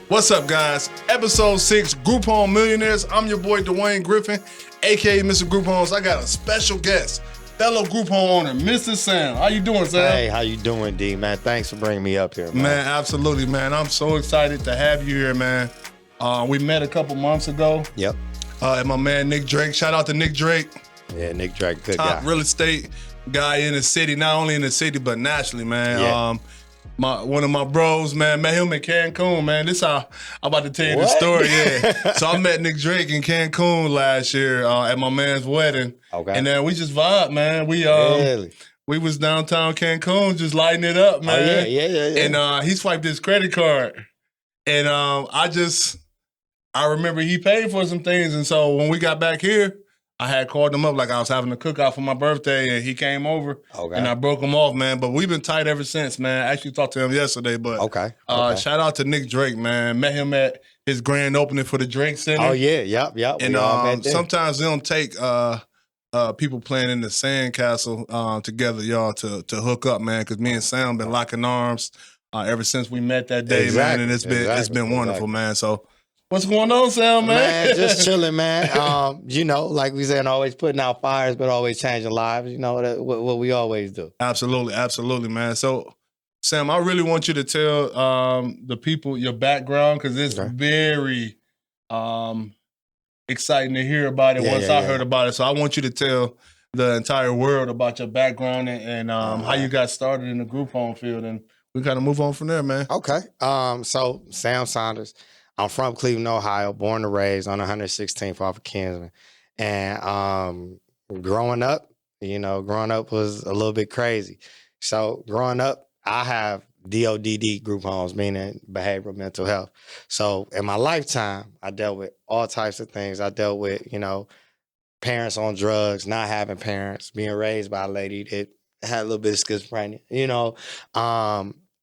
What's up, guys? Episode 6, Group Home Millionaires. I'm your boy, Dwayne Griffin, a.k.a. Mr. Group Homes. I got a special guest, fellow group home owner, Mr. Sam. How you doing, Sam? Hey, how you doing, D, man? Thanks for bringing me up here, man. Man, absolutely, man. I'm so excited to have you here, man. We met a couple months ago. Yep. And my man, Nick Drake. Shout out to Nick Drake. Yeah, Nick Drake, good Top guy. real estate guy in the city, not only in the city, but nationally, man. Yeah. One of my bros, man, met him in Cancun, man. This how I'm about to tell you the story, yeah. So I met Nick Drake in Cancun last year at my man's wedding. Okay. And then we just vibed, man. Really? We was downtown Cancun just lighting it up, man. Oh, yeah. And he swiped his credit card. And I remember he paid for some things. And so when we got back here, I had called him up like I was having a cookout for my birthday, and he came over, and I broke him off, man. But we've been tight ever since, man. I actually talked to him yesterday, but Okay. Shout out to Nick Drake, man. Met him at his grand opening for the Drake Center. Oh, yeah, yep. And sometimes they don't take people playing in the sandcastle together, y'all, to hook up, man, because me and Sam been locking arms ever since we met that day, man, and it's been wonderful, man. So what's going on, Sam, man? Just chilling, man. Like we said, always putting out fires, but always changing lives. You know, what we always do. Absolutely, man. So, Sam, I really want you to tell the people your background, because it's very exciting to hear about it once I heard about it. So I want you to tell the entire world about your background and how you got started in the group home field, and we kind of move on from there, man. Okay. So Sam Saunders. I'm from Cleveland, Ohio, born and raised on 116th off of Kinsman. And growing up was a little bit crazy. So growing up, I have DODD group homes, meaning behavioral mental health. So in my lifetime, I dealt with all types of things. I dealt with, parents on drugs, not having parents, being raised by a lady that had a little bit of schizophrenia,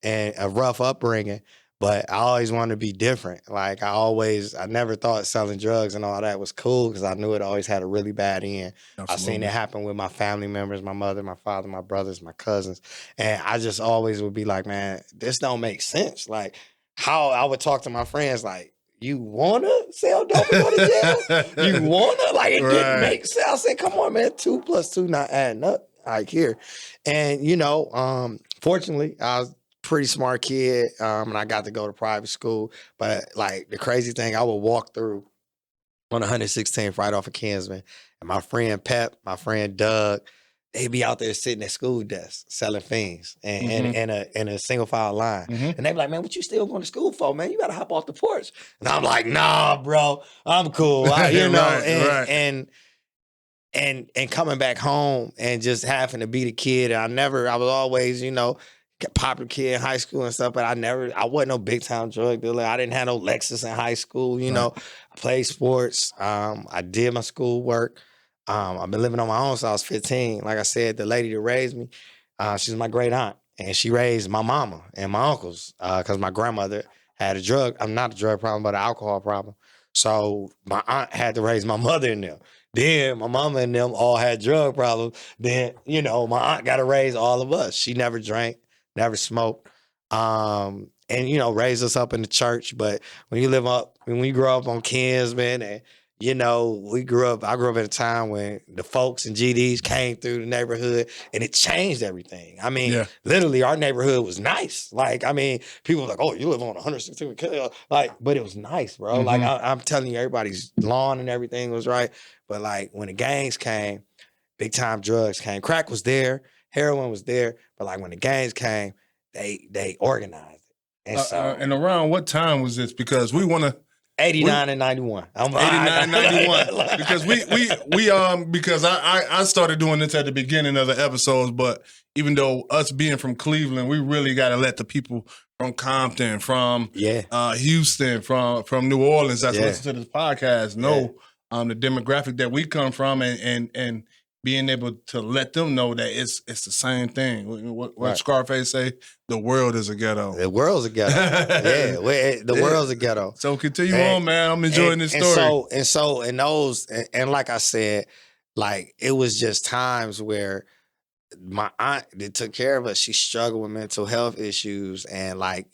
and a rough upbringing. But I always wanted to be different. Like I never thought selling drugs and all that was cool because I knew it always had a really bad end. Absolutely. I seen it happen with my family members, my mother, my father, my brothers, my cousins. And I just always would be like, man, this don't make sense. Like how I would talk to my friends like, you wanna sell dope and go to jail? You wanna? Like it didn't make sense. I said, come on, man, 2 + 2 not adding up like here. And fortunately, I was pretty smart kid, and I got to go to private school. But like the crazy thing, I would walk through on 116th right off of Kinsman, and my friend Pep, my friend Doug, they'd be out there sitting at school desks selling fiends and in a single file line. And they'd be like, man, what you still going to school for, man? You gotta hop off the porch. And I'm like, nah, bro, I'm cool. And coming back home and just having to be the kid. I was always, popular kid in high school and stuff, but I wasn't no big time drug dealer. I didn't have no Lexus in high school, I played sports. I did my schoolwork. I've been living on my own since I was 15. Like I said, the lady that raised me, she's my great aunt, and she raised my mama and my uncles because my grandmother had not a drug problem, but an alcohol problem. So my aunt had to raise my mother and them. Then my mama and them all had drug problems. Then, my aunt got to raise all of us. She never drank, never smoked, and raised us up in the church. But when you grow up on Kinsman, and I grew up in a time when the folks and GDs came through the neighborhood, and it changed everything. I mean, literally, our neighborhood was nice. Like, I mean, people were like, "Oh, you live on 116th," but it was nice, bro. Like, I'm telling you, everybody's lawn and everything was right. But like when the gangs came, big time drugs came. Crack was there. Heroin was there, but like when the gangs came, they organized it. And and around what time was this? Because we want to 89 and 91. 89, 91. Because because I started doing this at the beginning of the episodes, but even though us being from Cleveland, we really got to let the people from Compton, from Houston, from New Orleans that's listening to this podcast know the demographic that we come from, and being able to let them know that it's the same thing. What Scarface say? The world is a ghetto. The world's a ghetto. The world's a ghetto. So continue on, man. I'm enjoying this story. And like I said, like it was just times where my aunt that took care of us, she struggled with mental health issues, and like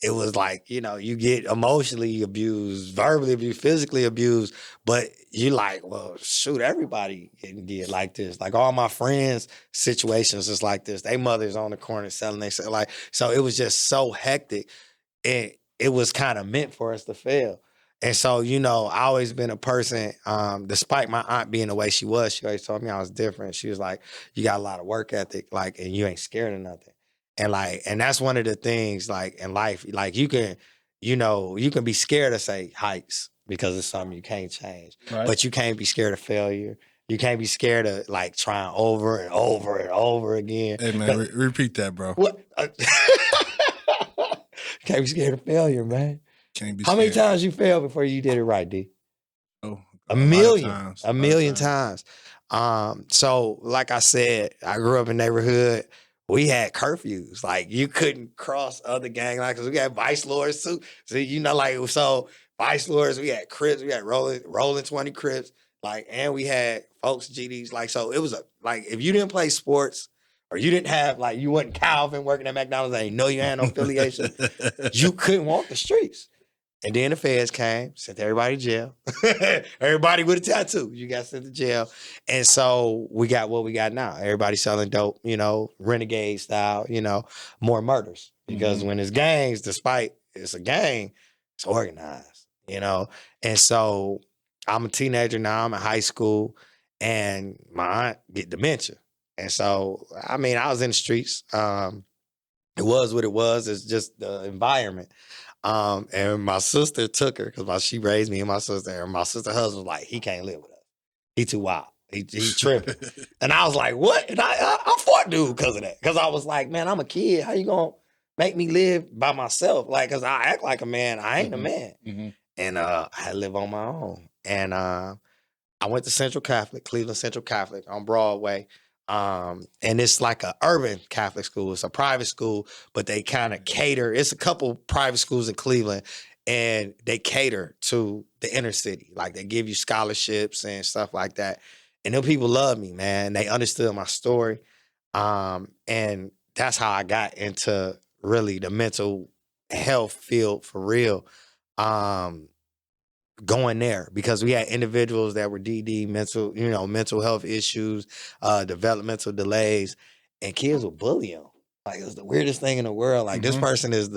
it was like, you know, you get emotionally abused, verbally abused, physically abused, but you like, well, shoot, everybody can get like this. Like all my friends' situations is like this. They mothers on the corner selling they sell like, so it was just so hectic. And it was kind of meant for us to fail. And so, you know, I always been a person, despite my aunt being the way she always told me I was different. She was like, you got a lot of work ethic, like, and you ain't scared of nothing. And like, and that's one of the things like in life, like you can, you know, you can be scared of say heights because it's something you can't change, Right. but you can't be scared of failure. You can't be scared of like trying over and over and over again. Hey man, repeat that, bro. What? Can't be scared of failure, man. Can't be How scared. many times you failed before you did it right, D? Oh, A million times. times. So like I said, I grew up in a neighborhood. We had curfews. Like you couldn't cross other gang lines because we had vice lords too. So you know, like so vice lords, we had Crips, we had rolling 20 Crips, like, and we had folks GDs. Like, so it was like if you didn't play sports or you didn't have like you wasn't Calvin working at McDonald's, they didn't know you had no affiliation, you couldn't walk the streets. And then the feds came, sent everybody to jail. Everybody with a tattoo, you got sent to jail. And so we got what we got now. Everybody selling dope, you know, renegade style, you know, more murders. Because when it's gangs, despite it's a gang, it's organized, you know. And so I'm a teenager now, I'm in high school, and my aunt get dementia. And so, I mean, I was in the streets. It was what it was. It's just the environment. And my sister took her because she raised me and my sister. And my sister's husband was like, he can't live with us. He too wild. He tripping. And I was like, what? And I fought dude because of that. Because I was like, man, I'm a kid. How you gonna make me live by myself? Like, because I act like a man. I ain't a man. And I had to live on my own. And I went to Central Catholic, Cleveland Central Catholic on Broadway. And it's like an urban Catholic school. It's a private school, but they kind of cater. It's a couple private schools in Cleveland, and they cater to the inner city. Like they give you scholarships and stuff like that. And them people love me, man. They understood my story. And that's how I got into really the mental health field for real. Going there because we had individuals that were DD, mental health issues, developmental delays, and kids would bully them. Like it was the weirdest thing in the world. Like this person is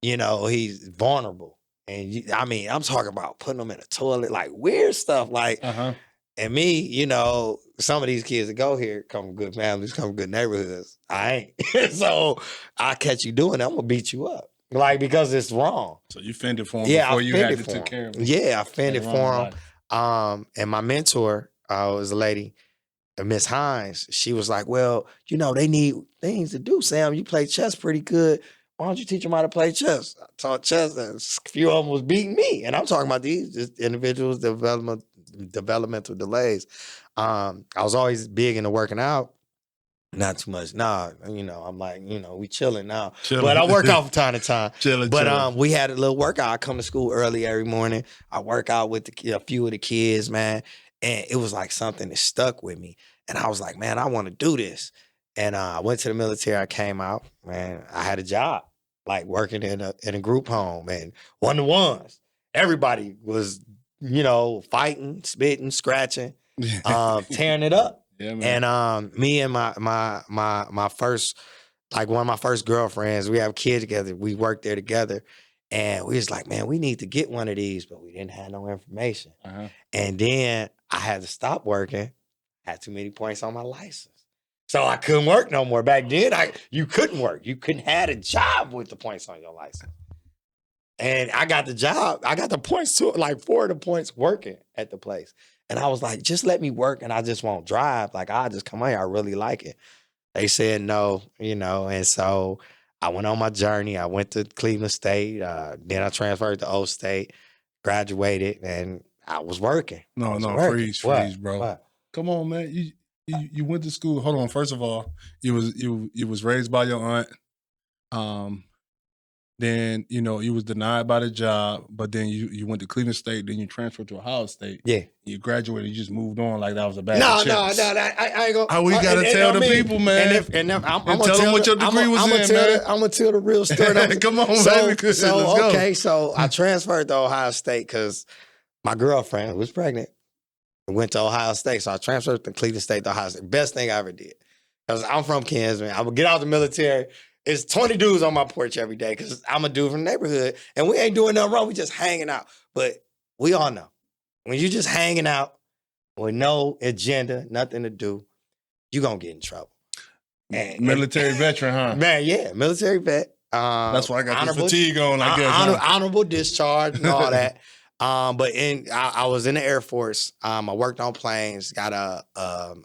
he's vulnerable. And I mean, I'm talking about putting them in a toilet, like weird stuff. Like, and me, you know, some of these kids that go here come from good families, come from good neighborhoods. I ain't. So I catch you doing that, I'm gonna beat you up. Like, because it's wrong. So you fended for him before you had to take care of him. Yeah, I fended for him. And my mentor was a lady, Miss Hines. She was like, well, you know, they need things to do, Sam. You play chess pretty good. Why don't you teach them how to play chess? I taught chess, and a few of them was beating me. And I'm talking about these just individuals, developmental delays. I was always big into working out. Not too much. Nah, you know, I'm like, you know, we chilling now. But I work out from time to time. chilling. We had a little workout. I come to school early every morning. I work out with a few of the kids, man. And it was like something that stuck with me. And I was like, man, I want to do this. And I went to the military. I came out, man. I had a job, like working in a group home and one-to-ones. Everybody was, you know, fighting, spitting, scratching, tearing it up. Yeah, man. And me and my first, like one of my first girlfriends, we have a kid together. We worked there together. And we was like, man, we need to get one of these, but we didn't have no information. And then I had to stop working. Had too many points on my license. So I couldn't work no more. Back then, you couldn't work. You couldn't have a job with the points on your license. And I got the job. I got the points too, like 4 of the points working at the place. And I was like, just let me work and I just won't drive. Like, I'll just come out here. I really like it. They said no, you know, and so I went on my journey. I went to Cleveland State. Then I transferred to O State, graduated, and I was working. Freeze, bro. What? Come on, man. You went to school. Hold on. First of all, you was raised by your aunt. Then, you was denied by the job, but then you went to Cleveland State, then you transferred to Ohio State. Yeah. You graduated, you just moved on like that was a bag No, of chips. I ain't gonna. How we gotta tell the people, man. And I'm And gonna tell them what your degree was in, man. I'm gonna tell the real story. Come on, so, baby. Let's go. Okay, so I transferred to Ohio State because my girlfriend, who was pregnant, went to Ohio State. So I transferred from Cleveland State to Ohio State. Best thing I ever did. Because I'm from Kansas, man. I would get out of the military. It's 20 dudes on my porch every day because I'm a dude from the neighborhood. And we ain't doing nothing wrong. We just hanging out. But we all know, when you just hanging out with no agenda, nothing to do, you going to get in trouble. Military veteran, huh? Man, yeah. Military vet. That's why I got this fatigue on, I guess. Honorable discharge and all that. But I was in the Air Force. I worked on planes, got a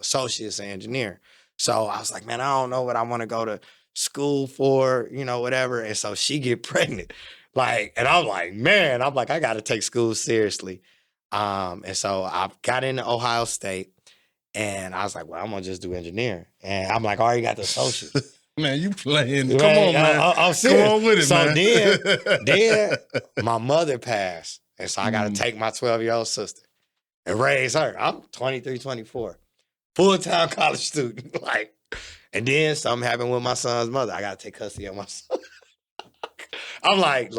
associate's engineer. So I was like, man, I don't know what I want to go to school for, whatever. And so she get pregnant. And I'm like, man, I got to take school seriously. And so I got into Ohio State and I was like, well, I'm going to just do engineering. And I'm like, I already got the associate. Man, you playing. Come on, man. I'm serious. Come on with it, man. So then my mother passed. And so I got to take my 12-year-old sister and raise her. I'm 23, 24. Full-time college student. And then something happened with my son's mother. I got to take custody of my son. I'm like,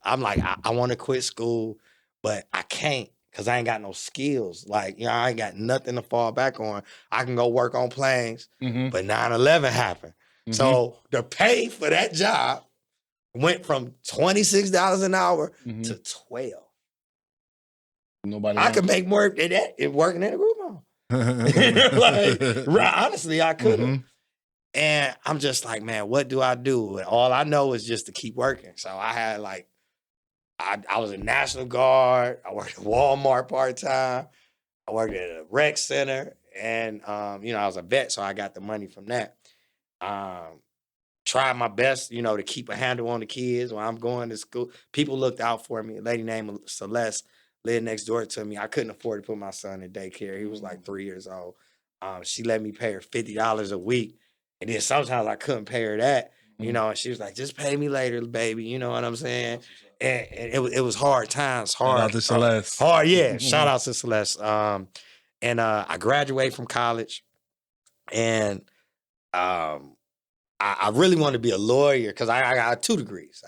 I want to quit school, but I can't because I ain't got no skills. I ain't got nothing to fall back on. I can go work on planes, but 9/11 happened. So the pay for that job went from $26 an hour to $12. I could make more than that working in a group home. Honestly, I could have. And I'm just like, man, what do I do? And all I know is just to keep working. So I had I was in National Guard. I worked at Walmart part-time. I worked at a rec center. And, I was a vet, so I got the money from that. Tried my best, to keep a handle on the kids when I'm going to school. People looked out for me. A lady named Celeste lived next door to me. I couldn't afford to put my son in daycare. He was 3 years old. She let me pay her $50 a week. And then sometimes I couldn't pay her that, and she was like, just pay me later, baby. You know what I'm saying? And it was hard times, hard. Shout out to Celeste. Hard, yeah. Shout out to Celeste. And I graduated from college and I really wanted to be a lawyer because I got 2 degrees.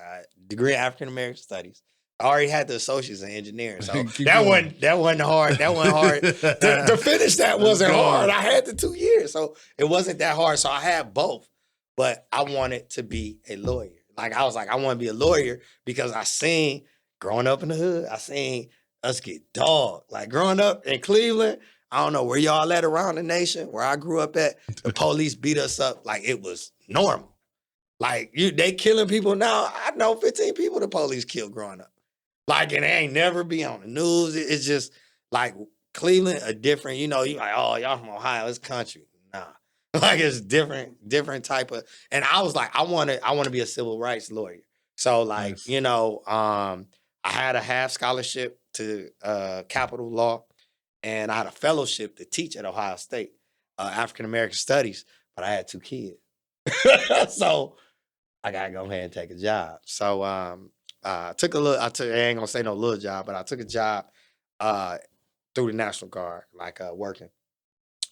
Degree in African American Studies. I already had the associates in engineering, so that wasn't hard. That wasn't hard. to finish that wasn't hard. I had the 2 years, so it wasn't that hard. So I had both, but I wanted to be a lawyer. I was like, I want to be a lawyer because I seen growing up in the hood. I seen us get dogged. Growing up in Cleveland, I don't know where y'all at around the nation. Where I grew up at, the police beat us up like it was normal. They killing people now. I know 15 people the police killed growing up. And they ain't never be on the news. It's just Cleveland, a different, you oh, y'all from Ohio, it's country. Nah. It's different type of, and I was like, I want to be a civil rights lawyer. So nice. I had a half scholarship to Capital Law, and I had a fellowship to teach at Ohio State, African American Studies, but I had 2 kids. So I got to go ahead and take a job. So I ain't gonna say no little job, but I took a job through the National Guard, working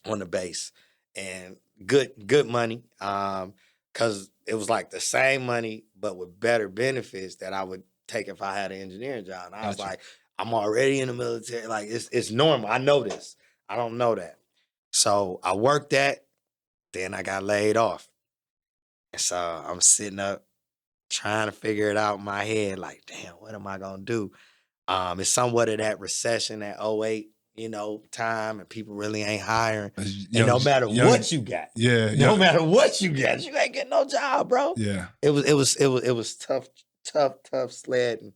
on the base, and good money, because it was the same money but with better benefits that I would take if I had an engineering job. And I was like, I'm already in the military. It's normal. I know this. I don't know that. So I worked that, then I got laid off. And so I'm sitting up trying to figure it out in my head, damn, what am I gonna do? It's somewhat of that recession, that 08, time, and people really ain't hiring. And no matter what you got, no matter what you got, you ain't getting no job, bro. Yeah, it was tough sledding.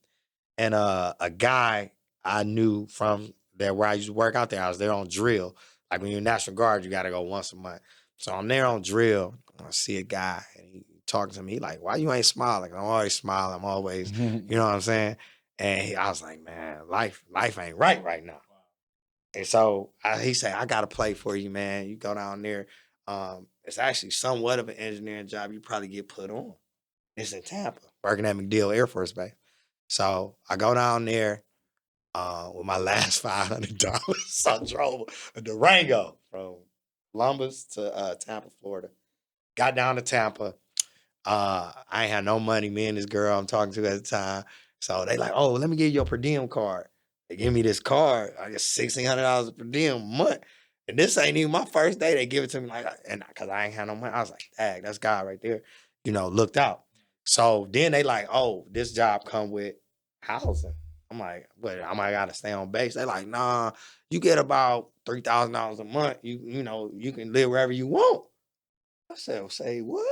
And a guy I knew from there where I used to work out there, I was there on drill. When you're in National Guard, you got to go once a month. So I'm there on drill. I see a guy, and he talking to me. He why you ain't smiling? I'm always smiling. I'm always, you know what I'm saying? And I was like, man, life ain't right now. And so he said, I got to play for you, man. You go down there. It's actually somewhat of an engineering job. You probably get put on. It's in Tampa. working at MacDill Air Force Base. So I go down there with my last $500. So I drove a Durango from Columbus to Tampa, Florida. Got down to Tampa. I ain't had no money. Me and this girl I'm talking to at the time. So they like, oh, let me give you your per diem card. They give me this card. I get $1,600 per diem a month. And this ain't even my first day. They give it to me like, and because I ain't had no money, I was like, dang, that's God right there. Looked out. So then they like, oh, this job come with housing. I'm like, but I might gotta stay on base. They like, nah, you get about $3,000 a month. You can live wherever you want. I said, say what?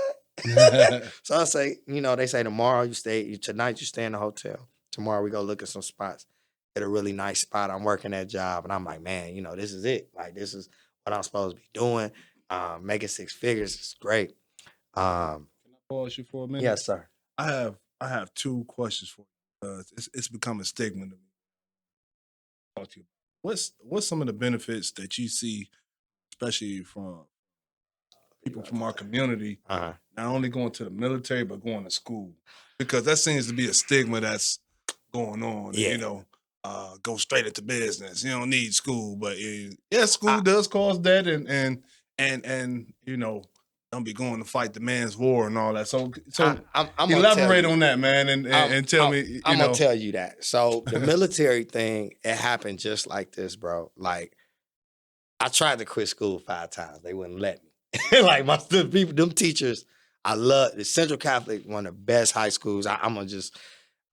So I say, they say tomorrow tonight you stay in the hotel. Tomorrow we go look at some spots at a really nice spot. I'm working that job. And I'm like, man, this is it. Like, this is what I'm supposed to be doing. Making 6 figures is great. Can I pause you for a minute? Yes, sir. I have 2 questions for you. It's become a stigma to me. Talk to you. What's some of the benefits that you see, especially from people from our community, not only going to the military but going to school? Because that seems to be a stigma that's going on. Yeah. Go straight into business. You don't need school, but school does cause that, and don't be going to fight the man's war and all that. So I'm elaborate on that, man, and tell me. I'm gonna tell you that. So the military thing, it happened just like this, bro. Like, I tried to quit school 5 times. They wouldn't let me. Like them teachers, I love the Central Catholic, one of the best high schools. I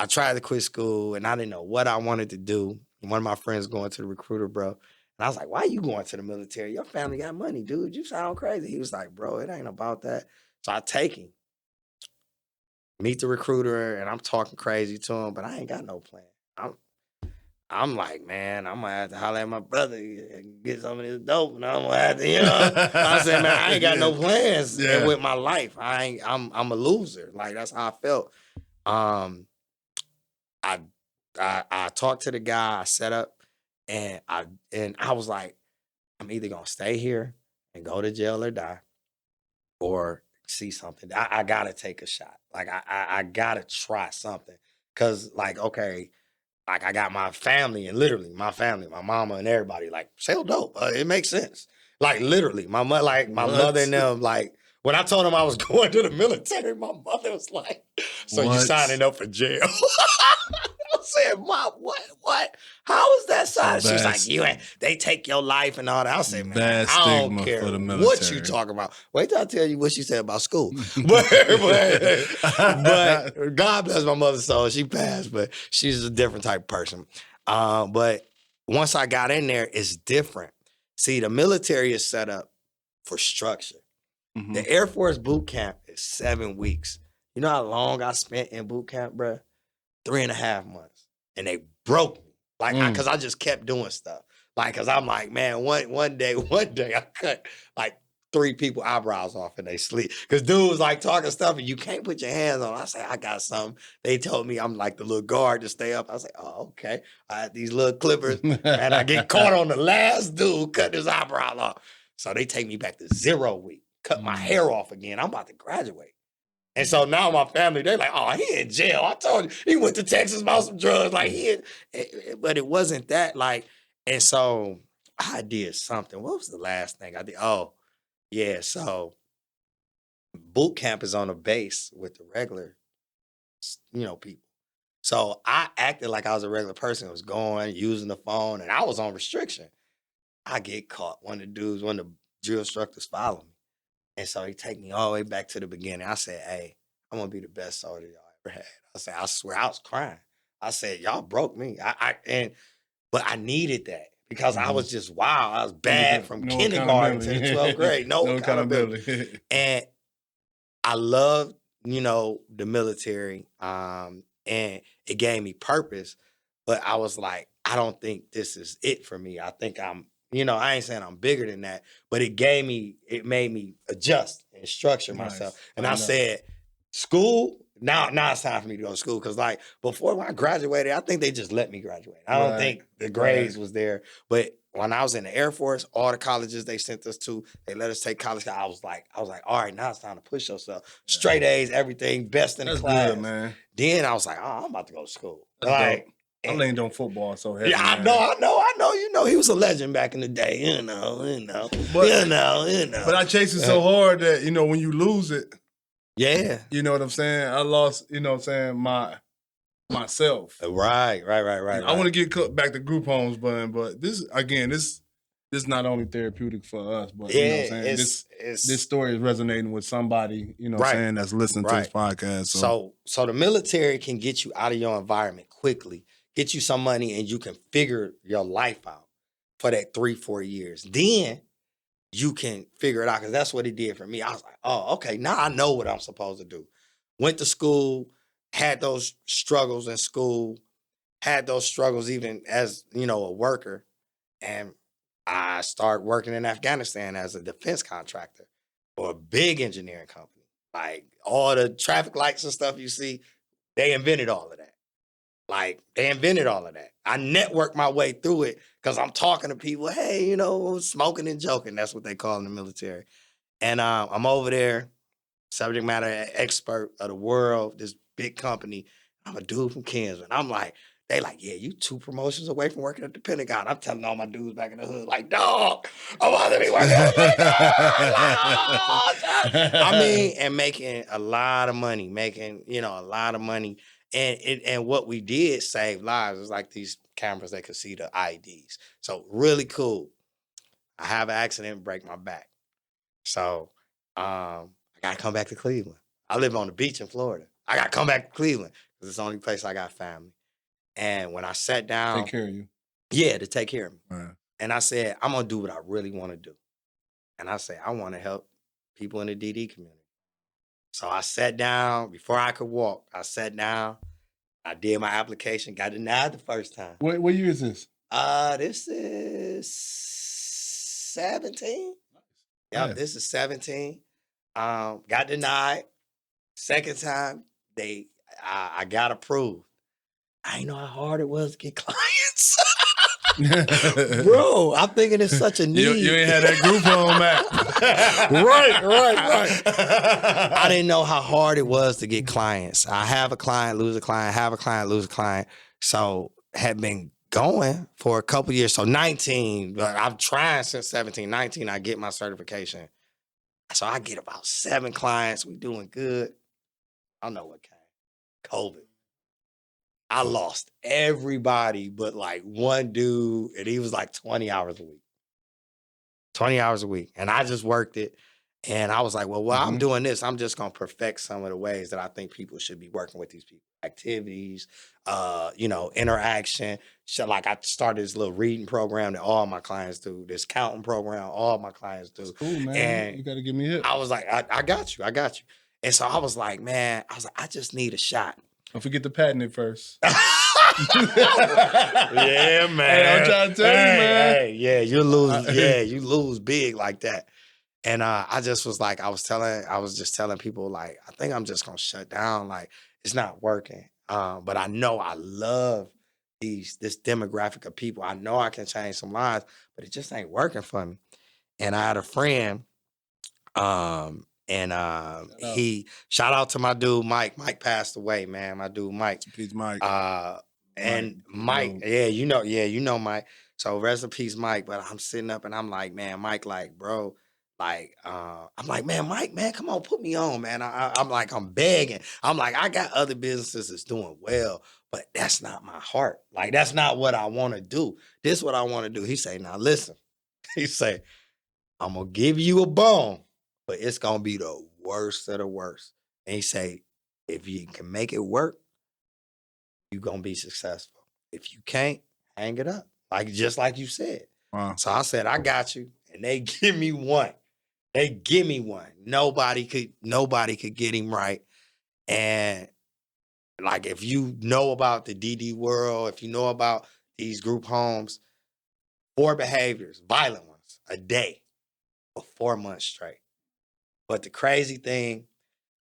tried to quit school and I didn't know what I wanted to do. One of my friends going to the recruiter, bro. And I was like, why are you going to the military? Your family got money, dude. You sound crazy. He was like, bro, it ain't about that. So I take him, meet the recruiter, and I'm talking crazy to him, but I ain't got no plan. I'm like, man, I'm gonna have to holler at my brother and get some of this dope, and I'm gonna have to, I said, man, I ain't got no plans with my life. I'm a loser. Like, that's how I felt. I talked to the guy, I set up, and I was like, I'm either gonna stay here and go to jail or die, or see something. I gotta take a shot. Like, I gotta try something. Cause like, okay, like, I got my family, and literally my family, my mama and everybody, like, sell dope. It makes sense. Like, literally, my mother and them, like, when I told them I was going to the military, my mother was like, so you signing up for jail? I said, Mom, what? How is that sign? She was like, they take your life and all that. I said, man, I don't care what you talking about. Wait till I tell you what she said about school. but God bless my mother's soul. She passed, but she's a different type of person. But once I got in there, it's different. See, the military is set up for structure. Mm-hmm. The Air Force boot camp is 7 weeks. You know how long I spent in boot camp, bro? 3.5 months. And they broke me. Like, because I just kept doing stuff. Like, because I'm like, man, one day I cut like 3 people eyebrows off in they sleep. Because dude was like talking stuff and you can't put your hands on. I say, I got something. They told me I'm like the little guard to stay up. I was like, oh, okay. I had these little clippers and I get caught on the last dude cutting his eyebrow off. So they take me back to 0 week, cut my hair off again. I'm about to graduate. And so now my family, they're like, oh, he in jail. I told you, he went to Texas, bought some drugs. Like, but it wasn't that. Like, and so I did something. What was the last thing I did? Oh, yeah. So boot camp is on a base with the regular, people. So I acted like I was a regular person. I was going, using the phone, and I was on restriction. I get caught. One of the drill instructors followed me. And so he take me all the way back to the beginning. I said, hey, I'm going to be the best soldier y'all ever had. I said, I swear, I was crying. I said, y'all broke me. But I needed that because I was just wild. I was bad from kindergarten to the 12th grade. No accountability. And I loved, the military. And it gave me purpose. But I was like, I don't think this is it for me. I think I ain't saying I'm bigger than that, but it made me adjust and structure myself. And I said, school, now it's time for me to go to school. Cause like before when I graduated, I think they just let me graduate. I don't think the grades was there, but when I was in the Air Force, all the colleges they sent us to, they let us take college. I was like, all right, now it's time to push yourself. Straight A's, everything, best in the That's class. good, man. Then I was like, oh, I'm about to go to school. That's like, dope. I leaned on football so heavy. Yeah, man. I know. You know, he was a legend back in the day. You know. But I chased it so hard that, you know, when you lose it, yeah. you know what I'm saying? I lost, you know what I'm saying, myself. Right. I want to get back to group homes, but this again, this not only therapeutic for us, but you know what I'm saying, this story is resonating with somebody, you know what I'm saying, that's listening to this podcast. So the military can get you out of your environment quickly, get you some money, and you can figure your life out for that 3-4 years. Then you can figure it out, because that's what it did for me. I was like, oh, okay, now I know what I'm supposed to do. Went to school, had those struggles in school, had those struggles even as, you know, a worker. And I started working in Afghanistan as a defense contractor for a big engineering company. Like all the traffic lights and stuff you see, they invented all of that. I networked my way through it because I'm talking to people, hey, you know, smoking and joking. That's what they call in the military. And I'm over there, subject matter expert of the world, this big company. I'm a dude from Kansas. I'm like, they like, yeah, you 2 promotions away from working at the Pentagon. I'm telling all my dudes back in the hood, like, dog, I'm about to be working at the Pentagon. I mean, and making a lot of money, And what we did save lives. It's like these cameras that could see the IDs. So really cool. I have an accident, break my back. So I got to come back to Cleveland. I live on the beach in Florida. I got to come back to Cleveland because it's the only place I got family. And when I sat down. Take care of you. Yeah, to take care of me. Right. And I said, I'm going to do what I really want to do. And I said, I want to help people in the DD community. So I sat down. Before I could walk, I sat down. I did my application. Got denied the first time. What year is this? This is 17. Yep, this is 17. Got denied. Second time, I got approved. I didn't know how hard it was to get clients. Bro, I'm thinking it's such a need. You ain't had that group home app. Right. I didn't know how hard it was to get clients. I have a client, lose a client, have a client, lose a client. So had been going for a couple years. So 19, but I've tried since 17. 19, I get my certification. So I get about 7 clients. We doing good. I don't know what came. COVID. I lost everybody but like one dude, and he was like 20 hours a week. 20 hours a week. And I just worked it. And I was like, well, I'm doing this, I'm just going to perfect some of the ways that I think people should be working with these people. Activities, interaction. So like I started this little reading program that all my clients do, this counting program, all my clients do. That's cool, man. And you got to give me a hit. I was like, I got you. And so I was like, man, I just need a shot. Don't forget to patent it first. Yeah, man. Hey, I'm trying to tell you, man. Hey, yeah, you lose big like that. And I just was like, I was just telling people, like, I think I'm just gonna shut down. Like, it's not working. But I know I love this demographic of people. I know I can change some lives, but it just ain't working for me. And I had a friend, he shout out to my dude Mike. Mike passed away, man. My dude Mike. Peace, Mike. And Mike, you know Mike. So rest in peace, Mike. But I'm sitting up and I'm like, man, Mike, like, bro, like, I'm like, man, Mike, man, come on, put me on, man. I'm like, I'm begging. I'm like, I got other businesses that's doing well, but that's not my heart. Like, that's not what I want to do. This is what I want to do. He say, now listen. He say, I'm gonna give you a bone, but it's gonna be the worst of the worst. And he say, if you can make it work, you're gonna be successful. If you can't, hang it up. Like just like you said. Wow. So I said, I got you. And they give me one. Nobody could get him right. And like if you know about the DD world, if you know about these group homes, 4 behaviors, violent ones, a day for 4 months straight. But the crazy thing,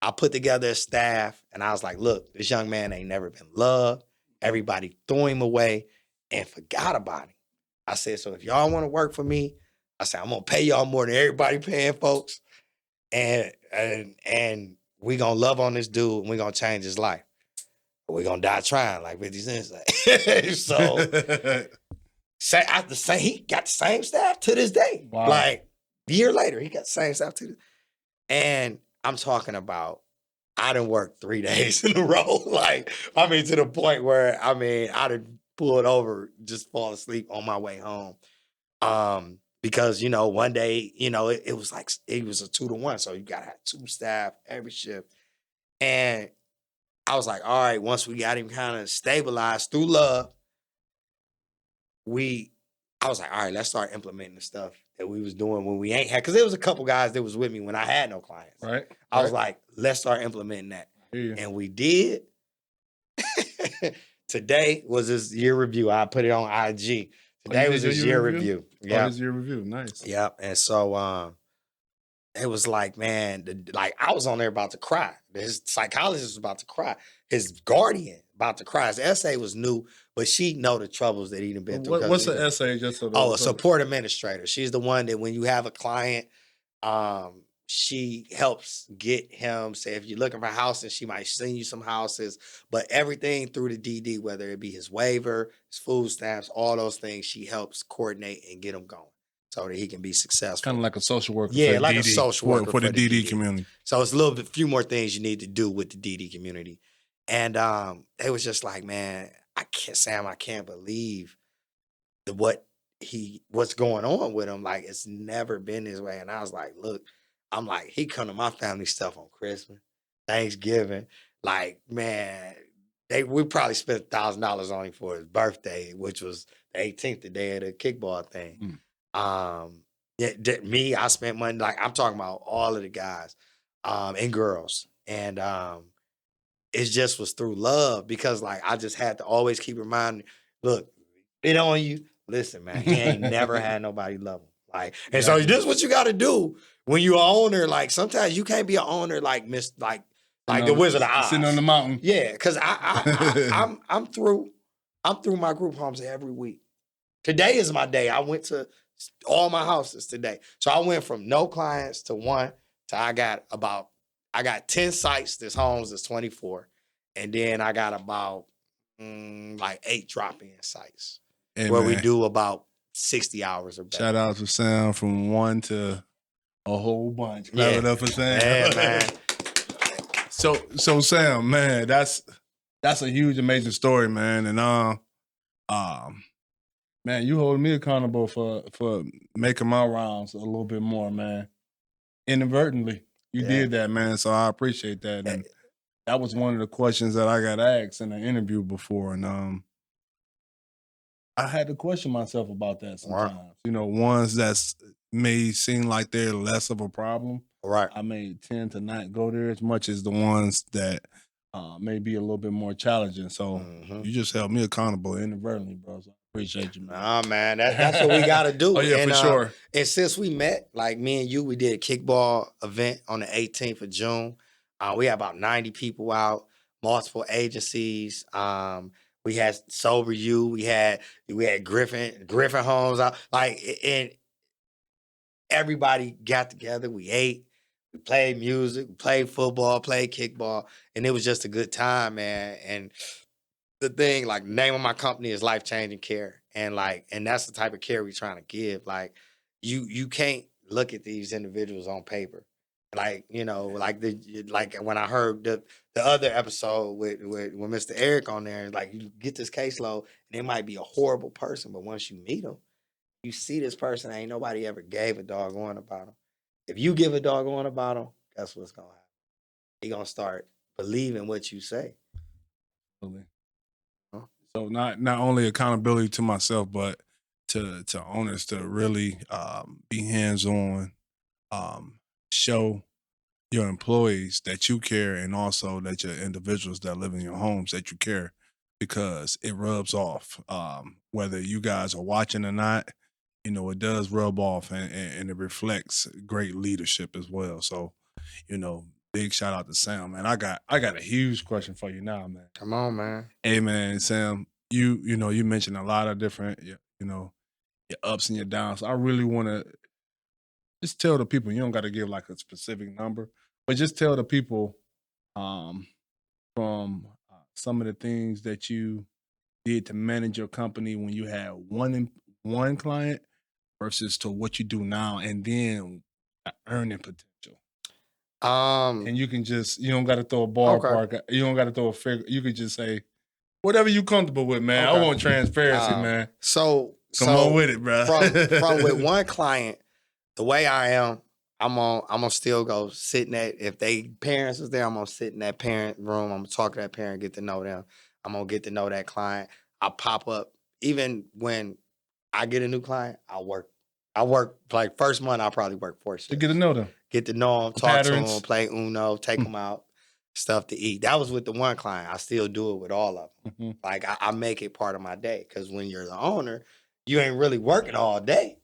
I put together a staff and I was like, look, this young man ain't never been loved. Everybody threw him away and forgot about him. I said, so if y'all want to work for me, I said, I'm gonna pay y'all more than everybody paying folks. And we gonna love on this dude and we gonna change his life. We're gonna die trying, like 50 Cent say. So he got the same staff to this day. Wow. Like a year later, he got the same staff to this. And I'm talking about I done worked 3 days in a row. Like, I mean, to the point where I done pulled over, just fall asleep on my way home. Because one day, it was like it was a 2-to-1. So you gotta have 2 staff every shift. And I was like, all right, once we got him kind of stabilized through love, I was like, all right, let's start implementing the stuff that we was doing when we ain't had, because there was a couple guys that was with me when I had no clients. Right. I was like, let's start implementing that. Yeah. And we did. Today was his year review. I put it on IG. Today was his year review. Yeah. His year review. Nice. Yep. And so it was like, man, I was on there about to cry. His psychologist was about to cry. His guardian about to cry. His essay was new, but she know the troubles that he done been through. What's the essay? Just so a support administrator. She's the one that when you have a client, she helps get him. Say if you're looking for houses, she might send you some houses. But everything through the DD, whether it be his waiver, his food stamps, all those things, she helps coordinate and get him going so that he can be successful. Kind of like a social worker. Yeah, like DD, a social worker for the DD community. So it's a few more things you need to do with the DD community. And it was just like, man, I can't believe what's going on with him. Like, it's never been this way. And I was like, look, he come to my family stuff on Christmas, Thanksgiving. Like, man, we probably spent $1,000 on him for his birthday, which was the 18th, the day of the kickball thing. Me, I spent money. Like, I'm talking about all of the guys and girls. And it just was through love, because like I just had to always keep reminding, look, it on you. Listen, man, he ain't never had nobody love him. Like, and so this is what you got to do when you're an owner. Like, sometimes you can't be an owner like the Wizard of Oz sitting on the mountain. Yeah, because I'm through my group homes every week. Today is my day. I went to all my houses today, so I went from no clients to 1 to I got 10 sites. This homes is 24, and then I got about like 8 drop-in sites where we do about 60 hours or better. Shout out to Sam from 1 to a whole bunch. Clap it up for Sam. Yeah, man. So Sam, man, that's a huge, amazing story, man. And man, you hold me accountable for making my rounds a little bit more, man. Inadvertently, you did that, man. So I appreciate that. And that was one of the questions that I got asked in an interview before, and I had to question myself about that sometimes. Wow. Ones that may seem like they're less of a problem. Right. I may tend to not go there as much as the ones that may be a little bit more challenging. So you just held me accountable inadvertently, bro. So I appreciate you, man. Nah, man, that's what we got to do. Oh, yeah, and, for sure. And since we met, like me and you, we did a kickball event on the 18th of June. We had about 90 people out, multiple agencies. We had Sober You. We had Griffin Homes out. Like, and everybody got together. We ate. We played music. We played football. Played kickball, and it was just a good time, man. And the thing, like, the name of my company is Life Changing Care, and that's the type of care we're trying to give. Like, you can't look at these individuals on paper. Like, like when I heard the other episode with Mr. Eric on there, like, you get this caseload and it might be a horrible person, but once you meet them, you see this person, ain't nobody ever gave a doggone about them. If you give a doggone about them, that's what's gonna happen. He gonna start believing what you say. Absolutely. So not only accountability to myself, but to owners to really be hands-on, show your employees that you care, and also that your individuals that live in your homes that you care, because it rubs off. Whether you guys are watching or not, it does rub off, and it reflects great leadership as well. So, big shout out to Sam, man. I got a huge question for you now, man. Come on, man. Hey, man, Sam, you mentioned a lot of different, your ups and your downs. I really want to just tell the people, you don't got to give like a specific number, but just tell the people um, from some of the things that you did to manage your company when you had one client versus to what you do now, and then earning potential. Um, And you can just you don't got to throw a okay, ballpark. You don't got to throw a figure. You could just say whatever you comfortable with, man. I okay. want transparency, man. So Come on with it, bro. from with one client, the way I am, I'm gonna still go sit in that. If they parents is there, I'm gonna sit in that parent room. I'm gonna talk to that parent, get to know them. I'm gonna get to know that client. I pop up even when I get a new client. I work. I work like first month. I probably work 4 shifts. To get to know them. Get to know them, talk to Patterns. them, play Uno, take them out, stuff to eat. That was with the one client. I still do it with all of them. Mhm. Like I make it part of my day because when you're the owner, you ain't really working all day.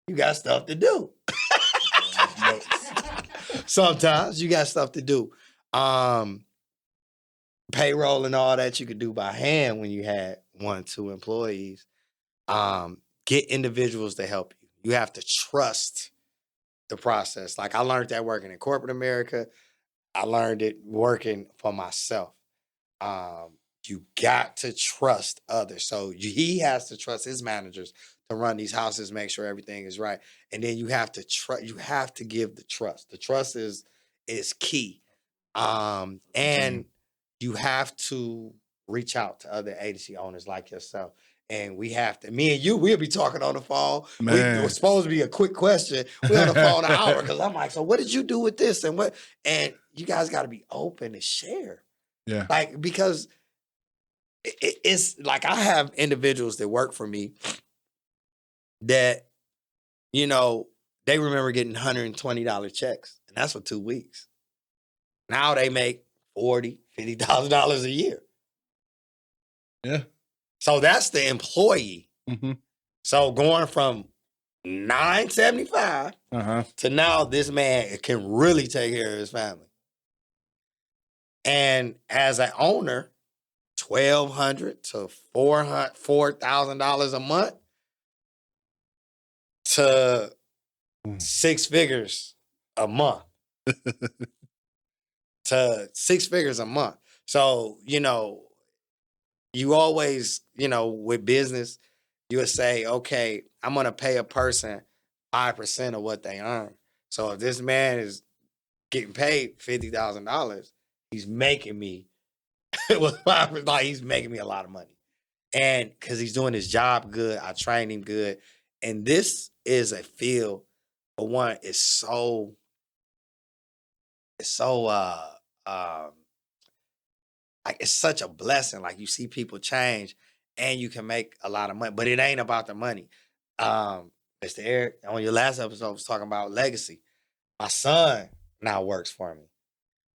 You got stuff to do. Sometimes you got stuff to do. Payroll and all that you could do by hand when you had 1, 2 employees. Get individuals to help you. You have to trust the process. Like I learned that working in corporate America. I learned it working for myself. You got to trust others. So he has to trust his managers to run these houses, make sure everything is right. And then you have to trust, you have to give the trust. The trust is key. And you have to reach out to other agency owners like yourself. And we have to, me and you, we'll be talking on the phone. Man. It's supposed to be a quick question. We're on the phone an hour because I'm like, so what did you do with this? And what? And you guys got to be open to share. Yeah. Like, because it's like I have individuals that work for me that, you know, they remember getting $120 checks, and that's for 2 weeks. Now they make $40,000, $50,000 a year. Yeah. So that's the employee. Mm-hmm. So going from $975 to now this man can really take care of his family. And as an owner, $1,200 to $4,000 a month to 6 figures a month. To 6 figures a month. So, you know, you always, you know, with business, you would say, okay, I'm going to pay a person 5% of what they earn. So if this man is getting paid $50,000, he's making me with 5%, like he's making me a lot of money. And because he's doing his job good, I train him good. And this is a field, for one, it's so like it's such a blessing. Like you see people change and you can make a lot of money, but it ain't about the money. Mr. Eric, on your last episode, was talking about legacy. My son now works for me.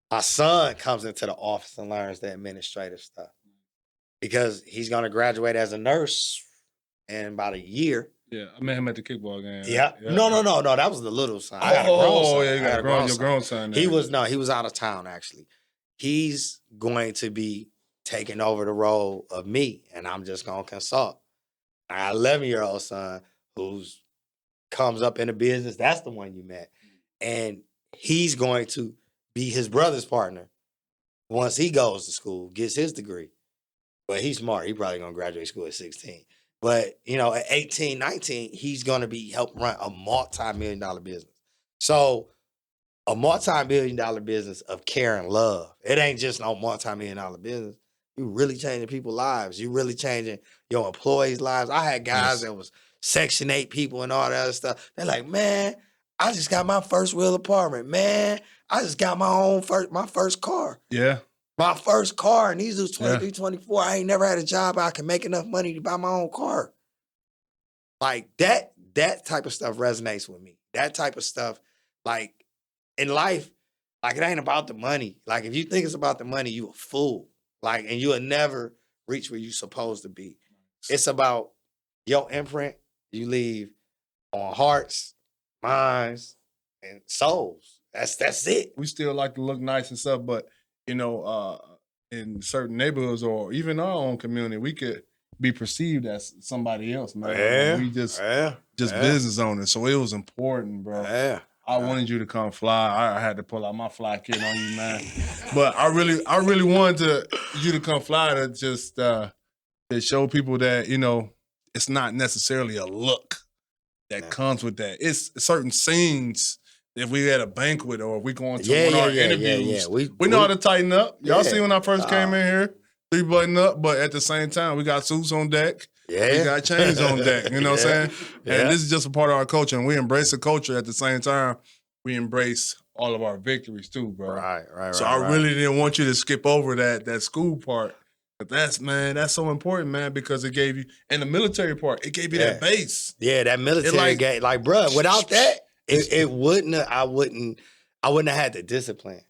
My son comes into the office and learns the administrative stuff because he's going to graduate as a nurse in about a year. Yeah, I met him at the kickball game. Yeah. No. That was the little son. I got a grown son. Yeah, you got your grown son. He was out of town actually. He's going to be taking over the role of me, and I'm just gonna consult. I got an 11-year-old son who's comes up in the business. That's the one you met, and he's going to be his brother's partner once he goes to school, gets his degree. But he's smart. He probably gonna graduate school at 16. But you know, at 18, 19, he's gonna be help run a multi-million-dollar business. So a multi-million-dollar business of care and love. It ain't just no multi-million-dollar business. You really changing people's lives. You really changing your employees' lives. I had guys that was Section 8 people and all that other stuff. They're like, man, I just got my first real apartment. Man, I just got my first car. Yeah. My first car, and these was 23, 24. I ain't never had a job. I can make enough money to buy my own car. Like that type of stuff resonates with me. That type of stuff, like in life, like it ain't about the money. Like if you think it's about the money, you a fool. Like, and you'll never reach where you're supposed to be. It's about your imprint you leave on hearts, minds, and souls. That's it. We still like to look nice and stuff, but you know, in certain neighborhoods or even our own community, we could be perceived as somebody else, man. Yeah, We just yeah. business owners. So it was important, bro. Yeah. I wanted you to come fly. I had to pull out my fly kit on you, man. But I really wanted you to come fly to just to show people that, you know, it's not necessarily a look that comes with that. It's certain scenes. If we at a banquet or if we going to one of our interviews, we know how to tighten up. Y'all see when I first came in here, 3-button up, but at the same time, we got suits on deck. Yeah. We got chains on deck. You know what I'm saying? Yeah. And this is just a part of our culture, and we embrace the culture at the same time. We embrace all of our victories too, bro. Right. So I really didn't want you to skip over that school part. But that's so important, man, because it gave you, and the military part, it gave you that base. Yeah, that military game. Like, bro, without that, it wouldn't have, I wouldn't have had the discipline.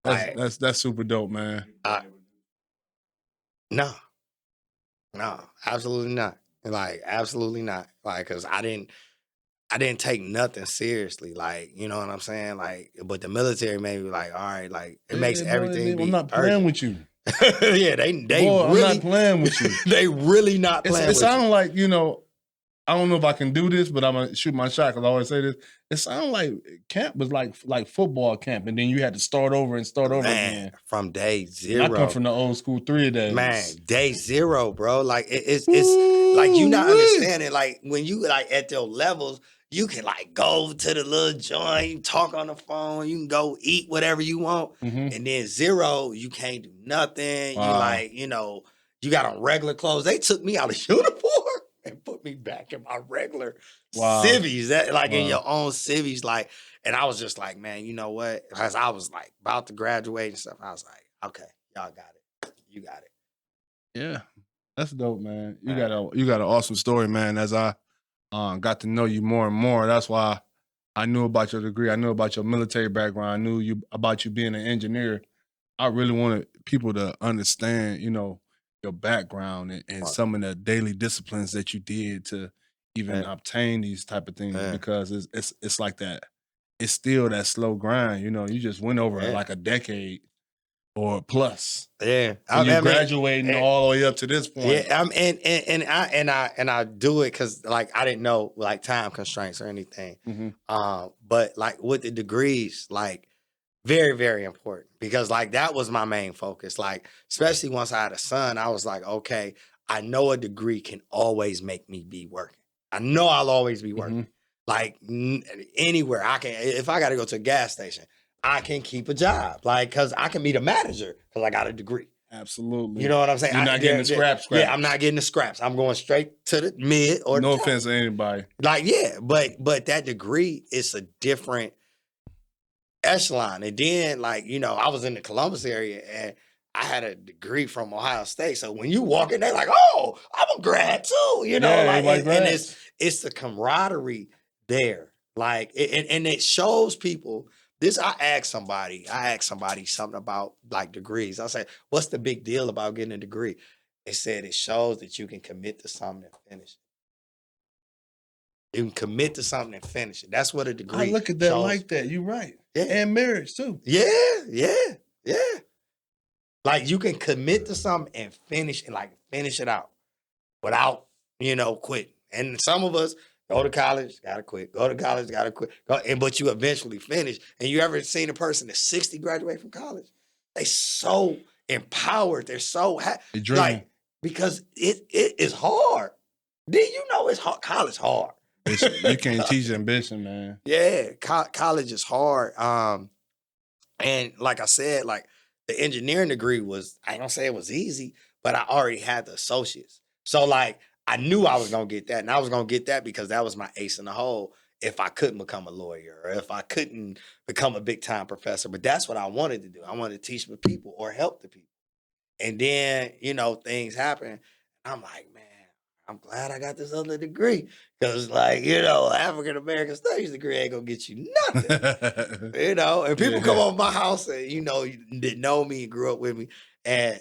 That's super dope, man. No, absolutely not. Like, absolutely not. Like, cause I didn't take nothing seriously. Like, you know what I'm saying? Like, but the military made me like, all right, like it makes everything. I'm not playing with you. Yeah, they Boy, really, I'm not playing with you. They really not playing with you. It sounds like, you know, I don't know if I can do this, but I'm gonna shoot my shot because I always say this. It sounds like camp was like football camp, and then you had to start over again. From day zero. I come from the old school 3 days. Man, day zero, bro. Like it's like you not understanding. Like when you like at their levels, you can like go to the little joint, talk on the phone, you can go eat whatever you want. Mm-hmm. And then 0, you can't do nothing. Wow. You like, you know, you got on regular clothes. They took me out of uniform and put me back in my regular civvies. That like in your own civvies. Like, and I was just like, man, you know what? Because I was like about to graduate and stuff. I was like, okay, y'all got it. You got it. Yeah. That's dope, man. You got an awesome story, man. As I got to know you more and more, that's why I knew about your degree. I knew about your military background. I knew about you being an engineer. I really wanted people to understand, you know, your background and some of the daily disciplines that you did to even obtain these type of things, because it's like that. It's still that slow grind. You know, you just went over like a decade or plus. Yeah, you're graduating all the way up to this point. Yeah, and I do it because like I didn't know like time constraints or anything. Mm-hmm. But like with the degrees, like very, very important, because like that was my main focus. Like especially once I had a son, I was like, okay, I know a degree can always make me be working. I know I'll always be working. Mm-hmm. Like anywhere I can. If I got to go to a gas station, I can keep a job, like, because I can meet a manager because I got a degree. Absolutely. You know what I'm saying? You're not getting the scraps. Yeah, I'm not getting the scraps. I'm going straight to the mid or no the offense to anybody. Like, yeah, but that degree is a different echelon. And then, like, you know, I was in the Columbus area and I had a degree from Ohio State. So when you walk in, they're like, oh, I'm a grad too. You know, and it's the camaraderie there. Like, and it shows people. I asked somebody something about like degrees. I said, what's the big deal about getting a degree? They said it shows that you can commit to something and finish it. You can commit to something and finish it. That's what a degree I look at that shows. like that. You're right. Yeah. And marriage too. Yeah. Like you can commit to something and finish it out without, you know, quitting. And some of us go to college, gotta quit. Go to college, gotta quit. But you eventually finish. And you ever seen a person that's 60 graduate from college? They so empowered. They're so happy. Like, because it is hard. Then you know it's hard. College hard. You can't teach ambition, man. Yeah, college is hard. And like I said, like the engineering degree was, I ain't gonna say it was easy, but I already had the associates. So like, I knew I was going to get that, and I was going to get that because that was my ace in the hole if I couldn't become a lawyer or if I couldn't become a big-time professor. But that's what I wanted to do. I wanted to teach the people or help the people. And then, you know, things happen. I'm like, man, I'm glad I got this other degree because, like, you know, African-American studies degree ain't going to get you nothing. You know, and people come over my house and, you know, didn't know me and grew up with me. And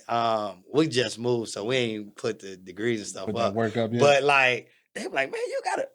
we just moved, so we ain't put the degrees and stuff up. Work up yet. But like, they be like, man, you gotta,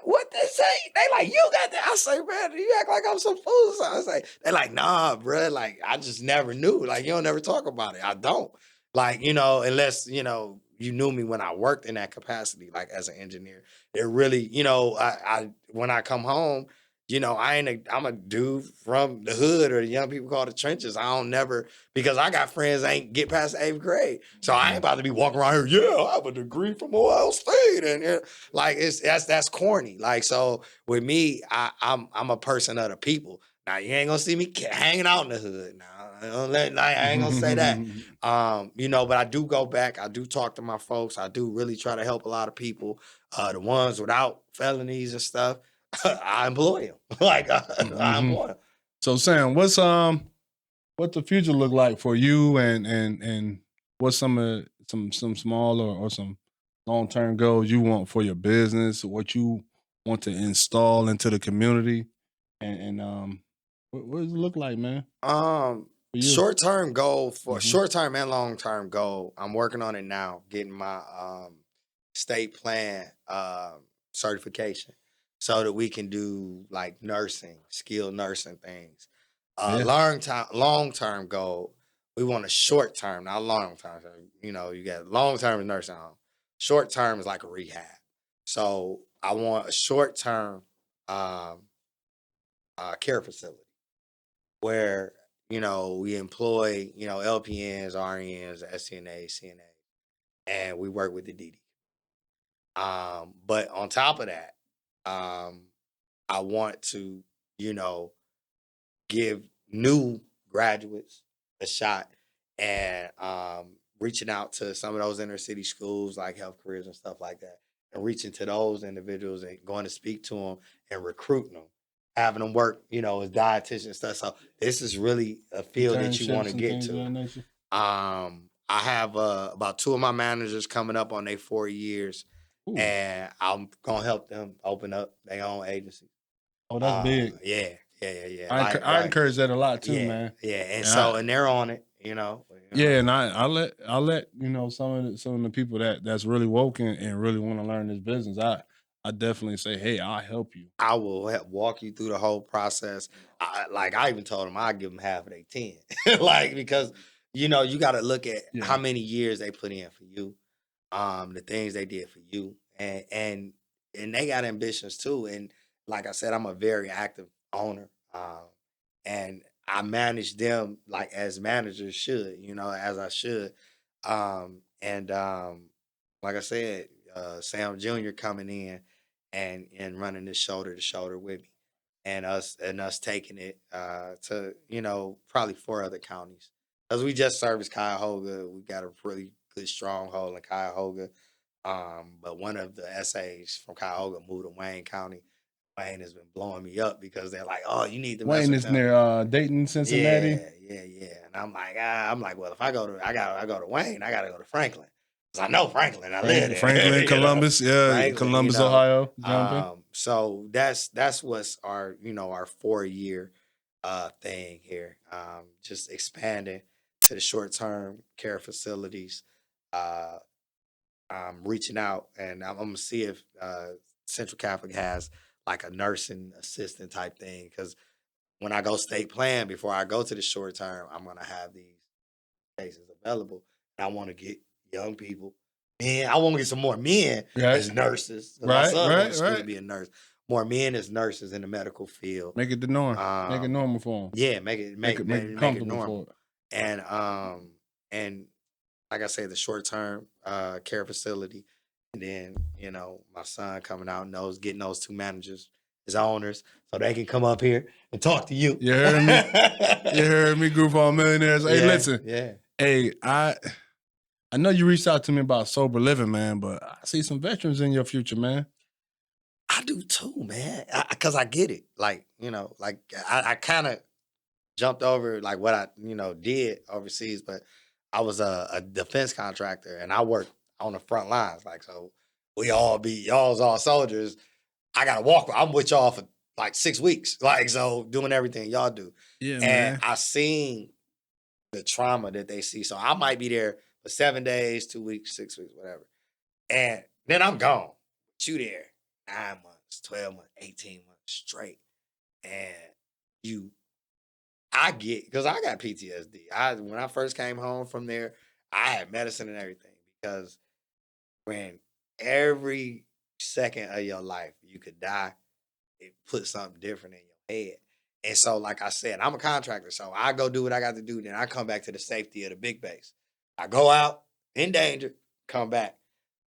what they say? They like, you got that. I say, man, you act like I'm some fool. So I was like, they like, nah, bro. Like, I just never knew. Like, you don't never talk about it. I don't. Like, you know, unless, you know, you knew me when I worked in that capacity, like as an engineer. It really, I when I come home, I'm a dude from the hood, or the young people call the trenches. I don't never, because I got friends that ain't get past the 8th grade. So I ain't about to be walking around here, yeah, I have a degree from Ohio State. And like that's corny. Like, so with me, I'm a person of the people. Now you ain't gonna see me hanging out in the hood. Now I ain't gonna say that. But I do go back. I do talk to my folks. I do really try to help a lot of people. The ones without felonies and stuff. I employ him. I employ him. So Sam, what the future look like for you, and what's some small or some long-term goals you want for your business, what you want to install into the community, and what does it look like, man? For you? Short-term goal short-term and long-term goal. I'm working on it now, getting my state plan certification, so that we can do like nursing, skilled nursing things. Long-term goal, we want a short-term, not long-term. So, you got long-term is nursing home. Short-term is like a rehab. So I want a short-term care facility where, we employ, LPNs, RNs, SCNA, CNA, and we work with the DD. But on top of that, I want to, give new graduates a shot, and reaching out to some of those inner city schools like health careers and stuff like that, and reaching to those individuals and going to speak to them and recruiting them, having them work, as dietitians and stuff. So this is really a field that you want to get to. I have about 2 of my managers coming up on their 4 years. Ooh. And I'm gonna help them open up their own agency. Oh, that's big. Yeah. I encourage that a lot too, man. Yeah, and they're on it, Yeah, and I'll let some of the people that's really woke and really want to learn this business. I definitely say, hey, I'll help you. I will walk you through the whole process. I even told them I'd give them half of their 10, because you got to look at how many years they put in for you, the things they did for you, and they got ambitions too. And like I said, I'm a very active owner, and I manage them like as managers should, as I should. Like I said, Sam Jr. coming in and running this shoulder to shoulder with me, and us taking it to probably 4 other counties, because we just service Cuyahoga. We got a really good stronghold in Cuyahoga. But one of the SAs from Cuyahoga moved to Wayne County. Wayne has been blowing me up because they're like, "Oh, you need to." Wayne is near Dayton, Cincinnati. Yeah. And I'm like, well, if I go to Wayne, I got to go to Franklin, because I know Franklin. I live there. Franklin, Columbus, Franklin, Columbus, Ohio. So that's what's our 4-year thing here. Just expanding to the short-term care facilities. I'm reaching out, and I'm gonna see if Central Catholic has like a nursing assistant type thing, because when I go state plan, before I go to the short term, I'm gonna have these spaces available. And I want to get young people. Man, I want to get some more men as nurses. My son wants to be a nurse. More men as nurses in the medical field. Make it the norm. Make it normal for them. Yeah, make it comfortable for it. And like I say, the short term care facility. And then, my son coming out and getting those 2 managers as owners, so they can come up here and talk to you. You heard me? You heard me, Group All Millionaires. Hey, listen. Yeah. Hey, I know you reached out to me about sober living, man, but I see some veterans in your future, man. I do too, man, because I get it. I kind of jumped over like what I, did overseas, but I was a defense contractor, and I worked on the front lines. So y'all's all soldiers. I gotta walk. I'm with y'all for like 6 weeks. So doing everything y'all do. Yeah, and man. I seen the trauma that they see. So I might be there for 7 days, 2 weeks, 6 weeks, whatever. And then I'm gone. But you there 9 months, 12 months, 18 months straight. And I get, because I got PTSD. When I first came home from there, I had medicine and everything, because when every second of your life you could die, it puts something different in your head. And so, like I said, I'm a contractor, so I go do what I got to do. Then I come back to the safety of the big base. I go out in danger, come back.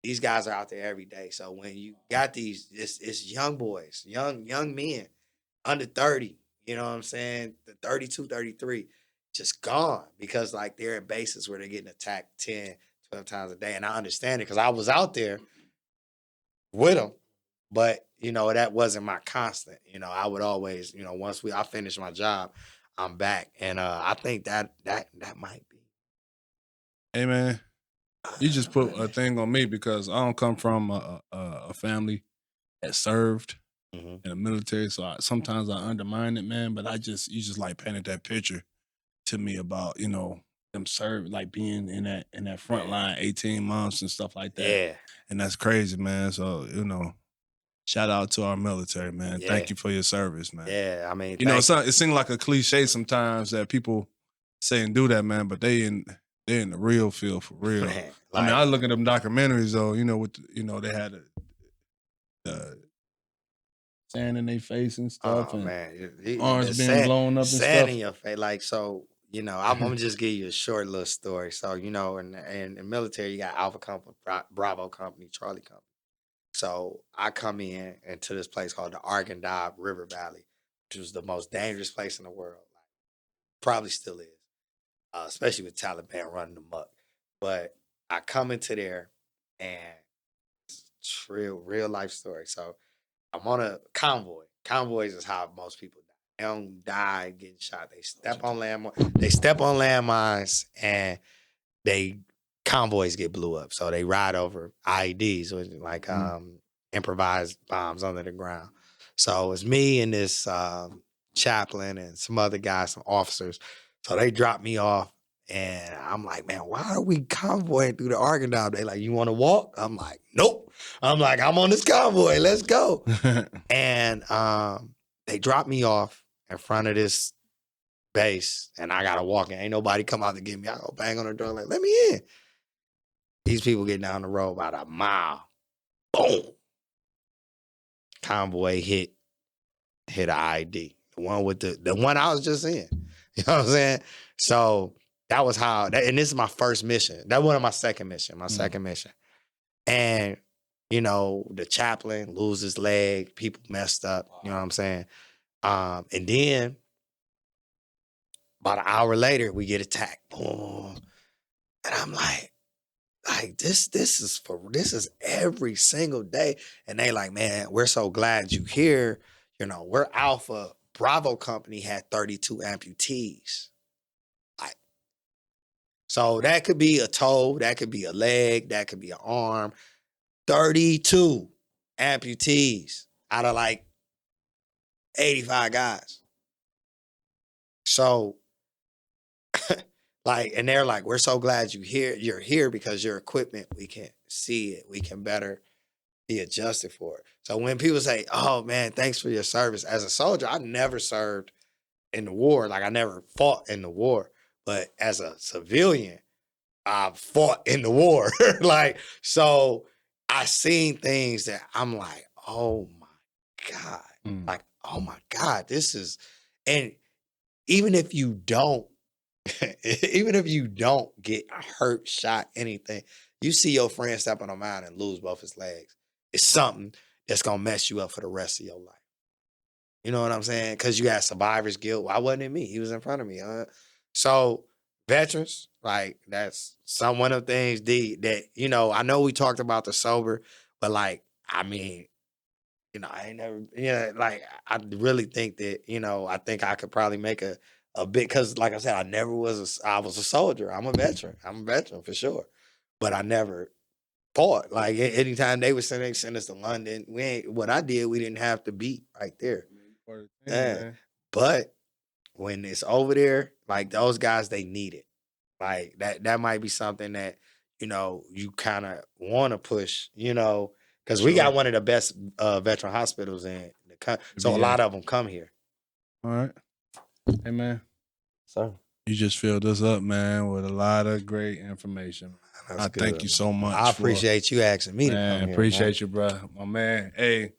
These guys are out there every day. So when you got these, it's young boys, young men, under 30, you know what I'm saying? The 32, 33, just gone because like they're at bases where they're getting attacked 10, 12 times a day. And I understand it because I was out there with them, but that wasn't my constant. I would always, once I finish my job, I'm back. And I think that might be. Hey man, you just put a thing on me because I don't come from a family that served Mhm. in the military, so sometimes I undermine it, man. But you just like painted that picture to me about them serve like being in that front line 18 months and stuff like that, Yeah, and that's crazy, man. So shout out to our military, man. yeah, Thank you for your service, man. yeah. I mean, thank It seems like a cliche sometimes that people say and do that, man, but they're in the real field for you, real. man. I mean, Like, I look at them documentaries though, they had the sand in their face and stuff, oh and man, arms the being blown up and sand in stuff. your face. Like, so I'm gonna just give you a short little story. So in the military, you got Alpha Company, Bravo Company, Charlie Company. So I come in into this place called the Arghandab River Valley, which was the most dangerous place in the world. Like, probably still is, especially with Taliban running amok. But I come into there, and it's real life story. So I'm on a convoy. Convoys is how most people die. They don't die getting shot. They step on landmines. They step on landmines, and they convoys get blew up. So they ride over IEDs, which is like improvised bombs under the ground. So it's me and this chaplain and some other guys, some officers. So they drop me off, and I'm like, man, why are we convoying through the Arghandab? They like, you want to walk? I'm like, nope. I'm like, I'm on this convoy. Let's go. And they drop me off in front of this base, and I gotta walk in. Ain't nobody come out to get me. I go bang on the door like, let me in. These people get down the road about a mile. Boom. Convoy hit an ID. The one with the one I was just in. You know what I'm saying? So that was how and this is my first mission. That was my second mission. Second mission. And the chaplain lose his leg, people messed up. You know what I'm saying? And then about an hour later, we get attacked. Boom. And I'm like this is every single day. And they like, man, we're so glad you here. We're Alpha Bravo Company had 32 amputees. Like, so that could be a toe, that could be a leg, that could be an arm. 32 amputees out of like 85 guys. So and they're like, we're so glad you're here because your equipment, we can see it. We can better be adjusted for it. So when people say, oh man, thanks for your service. As a soldier, I never served in the war. Like I never fought in the war. But as a civilian, I fought in the war. So I seen things that I'm like, oh my God. Like, oh my God, this is, and even if you don't, even if you don't get hurt, shot, anything, you see your friend step on a mountain and lose both his legs. It's something that's gonna mess you up for the rest of your life. You know what I'm saying? Because you got survivor's guilt. Why wasn't it me? He was in front of me. So veterans, like that's one of the things that I know we talked about the sober, but like I mean, I ain't never, like I really think that, I think I could probably make a bit because, like I said, I was a soldier. I'm a veteran. I'm a veteran for sure, but I never fought. Like anytime they would send us to London, what I did, we didn't have to beat right there. Yeah, but when it's over there, like those guys, they need it. Like that might be something that you kind of want to push. Because we got one of the best veteran hospitals in the country, so a lot of them come here. All right, hey man, So you just filled us up, man, with a lot of great information. That's I good, thank you man. so much. I appreciate you asking me to come here. Appreciate you, bro. My man. Hey,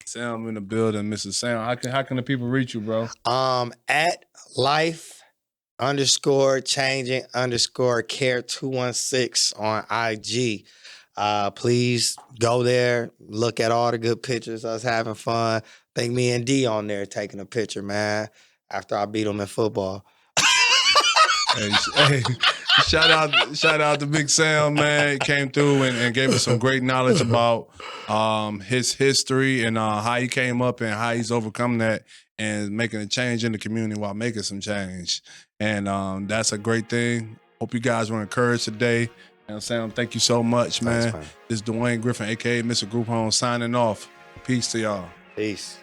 Sam in the building, Mr. Sam. How can the people reach you, bro? At life_changing_care 216 on IG. Please go there, look at all the good pictures, us having fun. Think me and D on there taking a picture, man, after I beat them in football. Hey, shout out to Big Sam, man. He came through and gave us some great knowledge about his history and how he came up and how he's overcome that and making a change in the community while making some change. And that's a great thing. Hope you guys were encouraged today. And Sam, thank you so much, man. Thanks, man. This is Dwayne Griffin, aka Mr. Group Home, signing off. Peace to y'all. Peace.